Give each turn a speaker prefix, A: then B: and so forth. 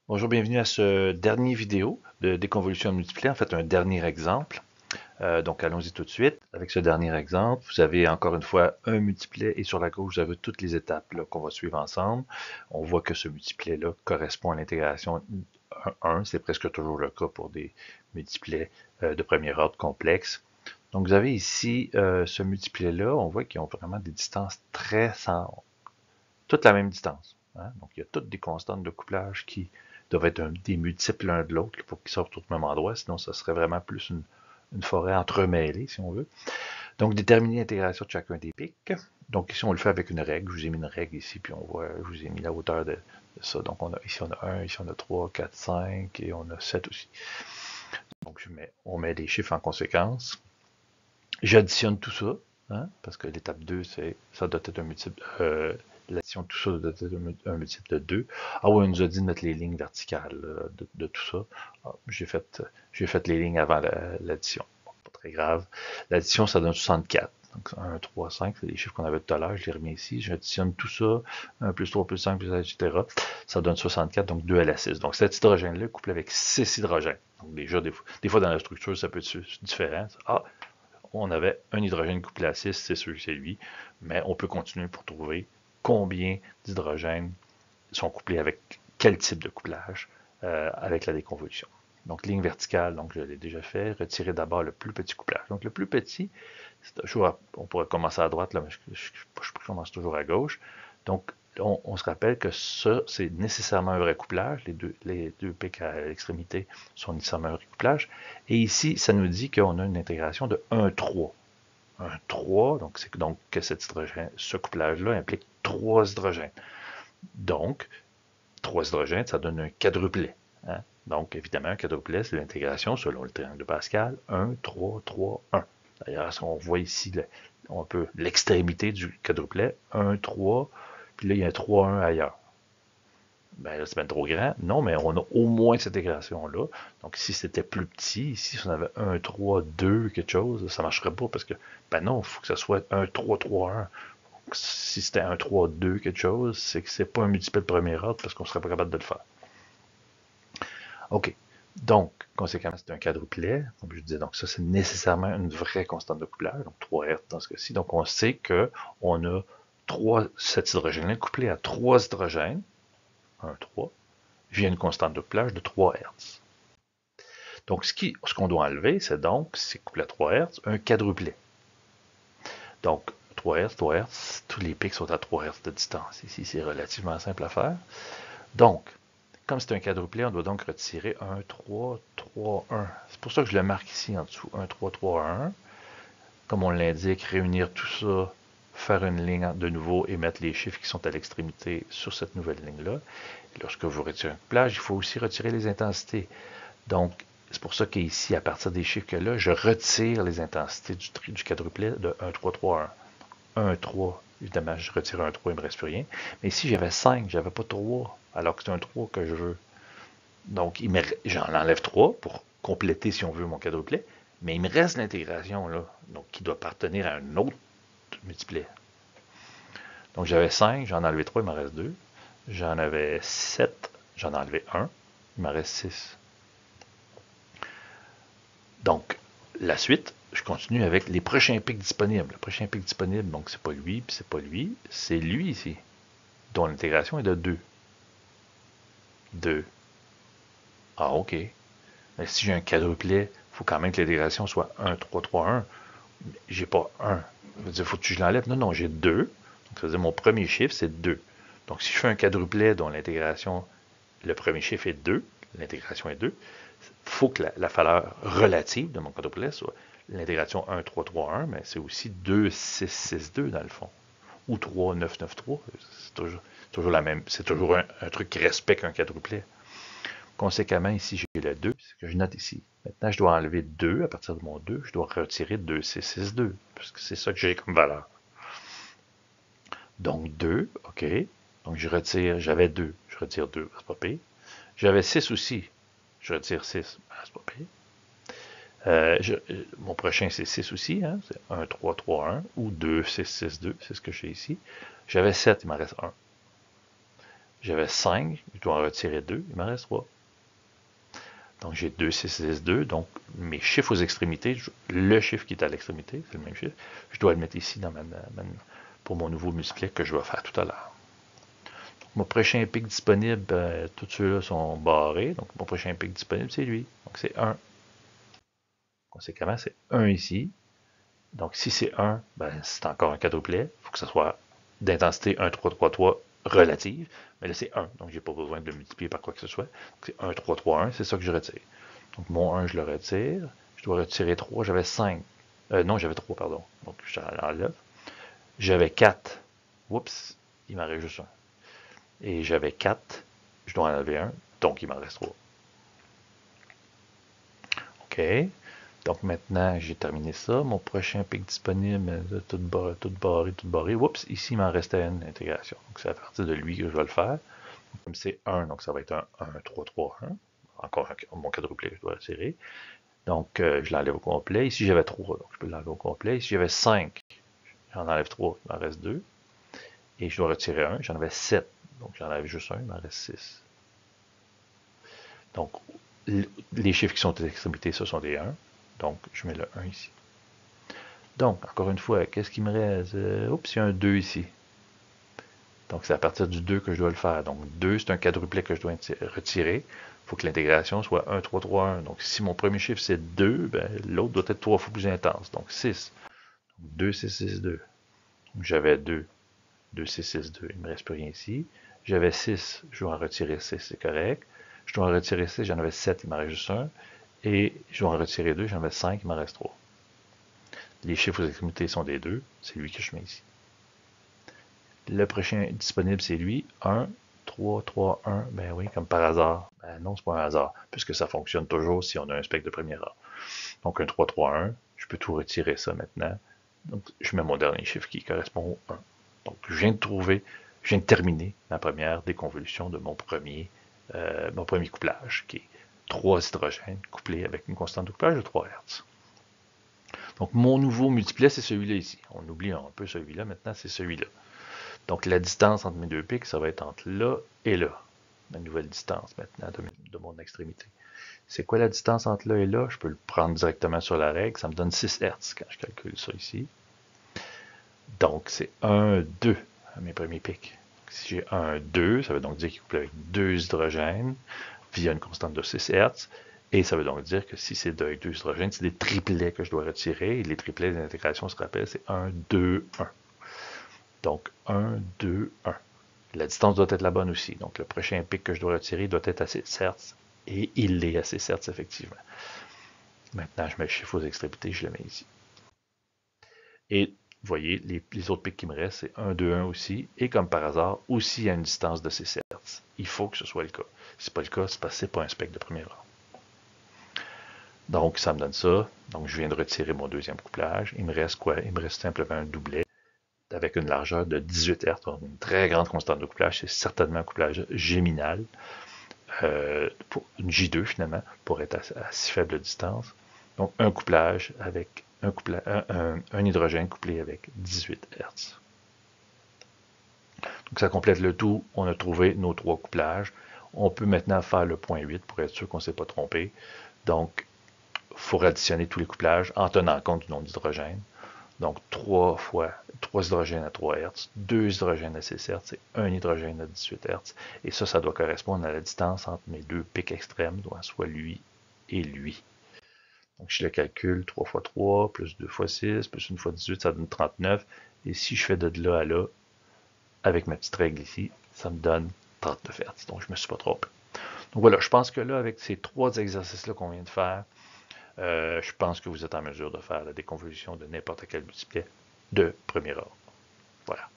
A: Bonjour, bienvenue à ce dernier vidéo de déconvolution multipliée, en fait un dernier exemple. Donc allons-y tout de suite. Avec ce dernier exemple, vous avez encore une fois un multiplet et sur la gauche, vous avez toutes les étapes qu'on va suivre ensemble. On voit que ce multiplet-là correspond à l'intégration 1. C'est presque toujours le cas pour des multiplets de premier ordre complexes. Donc vous avez ici ce multiplet-là, on voit qu'ils ont vraiment des distances très toute la même distance. Hein? Donc, il y a toutes des constantes de couplage qui doivent être des multiples l'un de l'autre pour qu'ils sortent au même endroit. Sinon, ça serait vraiment plus une forêt entremêlée, si on veut. Donc, déterminer l'intégration de chacun des pics. Donc, ici, on le fait avec une règle. Je vous ai mis une règle ici, puis on voit, je vous ai mis la hauteur de ça. Donc, ici, on a 1, ici, on a 3, 4, 5, et on a 7 aussi. Donc, on met des chiffres en conséquence. J'additionne tout ça, hein, parce que l'étape 2, ça doit être un multiple. L'addition de tout ça doit être un multiple de 2. Ah oui, on nous a dit de mettre les lignes verticales de tout ça. Ah, j'ai fait les lignes avant l'addition. Bon, pas très grave. L'addition, ça donne 64. Donc 1, 3, 5, c'est les chiffres qu'on avait tout à l'heure. Je les remets ici. J'additionne tout ça. 1 plus 3 plus 5, plus etc. Ça donne 64, donc 2 à la 6. Donc cet hydrogène-là couplé avec 6 hydrogènes. Donc déjà, des fois dans la structure, ça peut être différent. Ah, on avait un hydrogène couplé à 6, c'est sûr que c'est lui, mais on peut continuer pour trouver combien d'hydrogènes sont couplés avec quel type de couplage avec la déconvolution. Donc, ligne verticale, donc je l'ai déjà fait. Retirer d'abord le plus petit couplage. Donc, le plus petit, toujours on pourrait commencer à droite, là, mais je commence toujours à gauche. Donc, on se rappelle que ça, c'est nécessairement un vrai couplage. Les deux pics à l'extrémité sont nécessairement un vrai couplage. Et ici, ça nous dit qu'on a une intégration de 1,3. 1,3, donc c'est donc que ce couplage-là implique 3 hydrogènes. Donc, 3 hydrogènes, ça donne un quadruplet. Hein? Donc, évidemment, un quadruplet, c'est l'intégration selon le triangle de Pascal, 1, 3, 3, 1. D'ailleurs, on voit ici l'extrémité du quadruplet, 1, 3, puis là, il y a un 3, 1 ailleurs. Ben là, c'est bien trop grand. Non, mais on a au moins cette intégration-là. Donc, si c'était plus petit, ici, si on avait 1, 3, 2, quelque chose, ça ne marcherait pas parce que, ben non, il faut que ça soit 1, 3, 3, 1. Si c'était un 3, 2, quelque chose, c'est que c'est pas un multiple de premier ordre parce qu'on ne serait pas capable de le faire. OK. Donc, conséquemment, c'est un quadruplet. Comme je disais, donc ça, c'est nécessairement une vraie constante de couplage, donc 3 Hertz dans ce cas-ci. Donc, on sait qu'on a cet hydrogène couplé à 3 hydrogènes, 1, 3, via une constante de couplage de 3 Hertz. Donc, ce qu'on doit enlever, c'est couplé à 3 Hertz, un quadruplet. Donc, 3 Hertz, 3 Hertz, tous les pics sont à 3 Hertz de distance. Ici, c'est relativement simple à faire. Donc, comme c'est un quadruplet, on doit donc retirer 1, 3, 3, 1. C'est pour ça que je le marque ici en dessous. 1, 3, 3, 1. Comme on l'indique, réunir tout ça, faire une ligne de nouveau et mettre les chiffres qui sont à l'extrémité sur cette nouvelle ligne-là. Lorsque vous retirez un couplage, il faut aussi retirer les intensités. Donc, c'est pour ça qu'ici, à partir des chiffres que là, je retire les intensités du quadruplet de 1, 3, 3, 1. 1, 3, évidemment, je retire un 3, il ne me reste plus rien. Mais ici, j'avais 5, j'avais pas 3, alors que c'est un 3 que je veux. Donc, j'en enlève 3 pour compléter, si on veut, mon quadruplet. Mais il me reste l'intégration, là, donc qui doit appartenir à un autre multiplet. Donc, j'avais 5, j'en ai enlevé 3, il m'en reste 2. J'en avais 7, j'en ai enlevé 1, il m'en reste 6. Donc, la suite, je continue avec les prochains pics disponibles. Le prochain pic disponible, donc c'est pas lui, puis c'est pas lui, c'est lui ici, dont l'intégration est de 2. 2. Ah, ok. Mais si j'ai un quadruplet, il faut quand même que l'intégration soit 1, 3, 3, 1. J'ai pas 1. Ça veut dire, faut que je l'enlève. Non, non, j'ai 2. Donc, ça veut dire, mon premier chiffre, c'est 2. Donc, si je fais un quadruplet dont l'intégration, le premier chiffre est 2, l'intégration est 2, il faut que la valeur relative de mon quadruplet soit l'intégration 1, 3, 3, 1, mais c'est aussi 2, 6, 6, 2 dans le fond. Ou 3, 9, 9, 3. C'est toujours la même. C'est toujours un truc qui respecte un quadruplet. Conséquemment, ici, j'ai le 2, c'est ce que je note ici. Maintenant, je dois enlever 2. À partir de mon 2, je dois retirer 2, 6, 6, 2, parce que c'est ça que j'ai comme valeur. Donc, 2, OK. Donc, j'avais 2, je retire 2, c'est pas pire. J'avais 6 aussi, je retire 6, c'est pas pire. Mon prochain, c'est 6 aussi, hein? C'est 1, 3, 3, 1, ou 2, 6, 6, 2, c'est ce que j'ai ici. J'avais 7, il m'en reste 1. J'avais 5, je dois en retirer 2, il m'en reste 3. Donc j'ai 2, 6, 6, 2. Donc mes chiffres aux extrémités, le chiffre qui est à l'extrémité, c'est le même chiffre, je dois le mettre ici dans pour mon nouveau multiplet que je vais faire tout à l'heure. Mon prochain pic disponible, tous ceux-là sont barrés. Donc mon prochain pic disponible, c'est lui. Donc c'est 1. Conséquemment, c'est 1 ici. Donc si c'est 1, c'est encore un quadruplet. Il faut que ce soit d'intensité 1, 3, 3, 3 relative. Mais là, c'est 1. Donc je n'ai pas besoin de le multiplier par quoi que ce soit. C'est 1, 3, 3, 1. C'est ça que je retire. Donc mon 1, je le retire. Je dois retirer 3. J'avais 5. Non, j'avais 3, pardon. Donc je l'enlève. J'avais 4. Oups, il m'en reste juste 1. Et j'avais 4. Je dois en enlever 1. Donc il m'en reste 3. OK. Donc maintenant, j'ai terminé ça. Mon prochain pic disponible, tout barré. Oups, ici, il m'en restait une intégration. Donc c'est à partir de lui que je vais le faire. Comme c'est 1, donc ça va être un 1, 3, 3, 1. Encore mon quadruplé que je dois retirer. Donc je l'enlève au complet. Ici, j'avais 3, donc je peux l'enlever au complet. Ici, j'avais 5. J'en enlève 3, il m'en reste 2. Et je dois retirer 1. J'en avais 7. Donc j'en enlève juste 1, il m'en reste 6. Donc les chiffres qui sont à l'extrémité, ce sont des 1. Donc je mets le 1 ici. Donc, encore une fois, qu'est-ce qui me reste? Oups, il y a un 2 ici. Donc, c'est à partir du 2 que je dois le faire. Donc, 2, c'est un quadruplet que je dois retirer. Il faut que l'intégration soit 1, 3, 3, 1. Donc, si mon premier chiffre, c'est 2, l'autre doit être 3 fois plus intense. Donc, 6. Donc, 2, 6, 6, 2. Donc, j'avais 2. 2, 6, 6, 2. Il ne me reste plus rien ici. J'avais 6. Je dois en retirer 6, c'est correct. Je dois en retirer 6. J'en avais 7. Il m'en reste juste 1. Et je dois en retirer 2. J'en avais 5. Il m'en reste 3. Les chiffres aux extrémités sont des 2. C'est lui que je mets ici. Le prochain disponible, c'est lui. 1, 3, 3, 1. Ben oui, comme par hasard. Ben non, c'est pas un hasard, puisque ça fonctionne toujours si on a un spectre de premier ordre. Donc un 3, 3, 1. Je peux tout retirer ça maintenant. Donc je mets mon dernier chiffre qui correspond au 1. Donc je viens de terminer ma première déconvolution de mon premier couplage, qui est 3 hydrogènes couplés avec une constante de couplage de 3 Hz. Donc mon nouveau multiplet, c'est celui-là ici. On oublie un peu celui-là, maintenant c'est celui-là. Donc la distance entre mes deux pics, ça va être entre là et là. Ma nouvelle distance maintenant de mon extrémité. C'est quoi la distance entre là et là? Je peux le prendre directement sur la règle. Ça me donne 6 Hz quand je calcule ça ici. Donc c'est 1, 2 à mes premiers pics. Si j'ai 1, 2, ça veut donc dire qu'il couple avec 2 hydrogènes via une constante de 6 Hz. Et ça veut donc dire que si c'est avec 2 hydrogènes, c'est des triplets que je dois retirer. Et les triplets d'intégration, on se rappelle, c'est 1, 2, 1. Donc 1, 2, 1. La distance doit être la bonne aussi. Donc le prochain pic que je dois retirer doit être à 6 Hz. Et il est à 6 Hz effectivement. Maintenant, je mets le chiffre aux extrémités, je le mets ici. Et vous voyez, les autres pics qui me restent, c'est 1, 2, 1 aussi. Et comme par hasard, aussi à une distance de 6 Hz. Il faut que ce soit le cas. Si ce n'est pas le cas, c'est parce que ce n'est pas un spectre de premier ordre. Donc, ça me donne ça. Donc, je viens de retirer mon deuxième couplage. Il me reste quoi? Il me reste simplement un doublet avec une largeur de 18 Hz. Donc, une très grande constante de couplage. C'est certainement un couplage géminal. Pour une J2 finalement, pour être à si faible distance. Donc, un couplage avec un hydrogène couplé avec 18 Hz. Donc, ça complète le tout. On a trouvé nos 3 couplages. On peut maintenant faire le point 8 pour être sûr qu'on ne s'est pas trompé. Donc, il faut additionner tous les couplages en tenant compte du nombre d'hydrogènes. Donc 3 hydrogènes à 3 Hz, 2 hydrogènes à 6 Hz et 1 hydrogène à 18 Hz. Et ça doit correspondre à la distance entre mes deux pics extrêmes, soit lui et lui. Donc je le calcule, 3 fois 3, plus 2 fois 6, plus 1 fois 18, ça donne 39. Et si je fais de là à là, avec ma petite règle ici, ça me donne 39 Hz. Donc je ne me suis pas trompé. Donc voilà, je pense que là, avec ces 3 exercices-là qu'on vient de faire, je pense que vous êtes en mesure de faire la déconvolution de n'importe quel multiplet de premier ordre. Voilà.